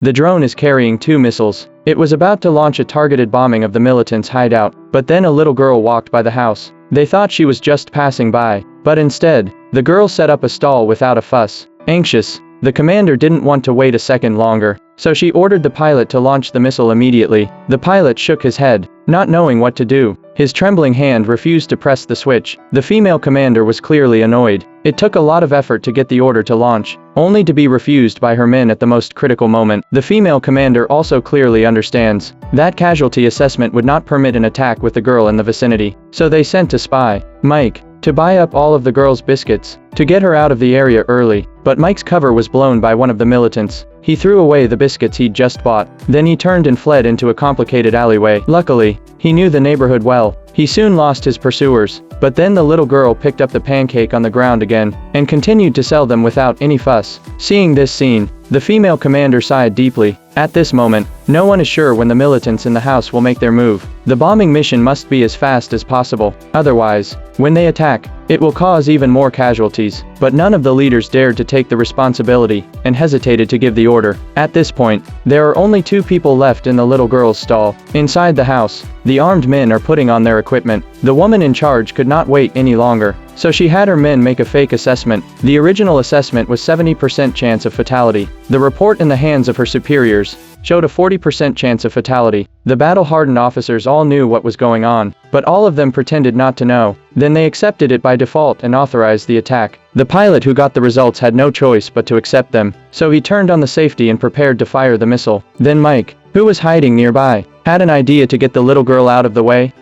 The drone is carrying 2 missiles. It was about to launch a targeted bombing of the militants' hideout, but then a little girl walked by the house. They thought she was just passing by, but instead, the girl set up a stall without a fuss. Anxious, the commander didn't want to wait a second longer, so she ordered the pilot to launch the missile immediately. The pilot shook his head, not knowing what to do. His trembling hand refused to press the switch. The female commander was clearly annoyed. It took a lot of effort to get the order to launch, only to be refused by her men at the most critical moment. The female commander also clearly understands that casualty assessment would not permit an attack with the girl in the vicinity, so they sent a spy, Mike, to buy up all of the girl's biscuits, to get her out of the area early. But Mike's cover was blown by one of the militants. He threw away the biscuits he'd just bought. Then he turned and fled into a complicated alleyway. Luckily, he knew the neighborhood well. He soon lost his pursuers, but then the little girl picked up the pancake on the ground again, and continued to sell them without any fuss. Seeing this scene, the female commander sighed deeply. At this moment, no one is sure when the militants in the house will make their move. The bombing mission must be as fast as possible. Otherwise, when they attack, it will cause even more casualties. But none of the leaders dared to take the responsibility, and hesitated to give the order. At this point, there are only 2 people left in the little girl's stall. Inside the house, the armed men are putting on their equipment. The woman in charge could not wait any longer, so she had her men make a fake assessment. The original assessment was 70% chance of fatality. The report in the hands of her superiors showed a 40% chance of fatality. The battle-hardened officers all knew what was going on, but all of them pretended not to know. Then they accepted it by default and authorized the attack. The pilot who got the results had no choice but to accept them, so he turned on the safety and prepared to fire the missile. Then Mike, who was hiding nearby, had an idea to get the little girl out of the way.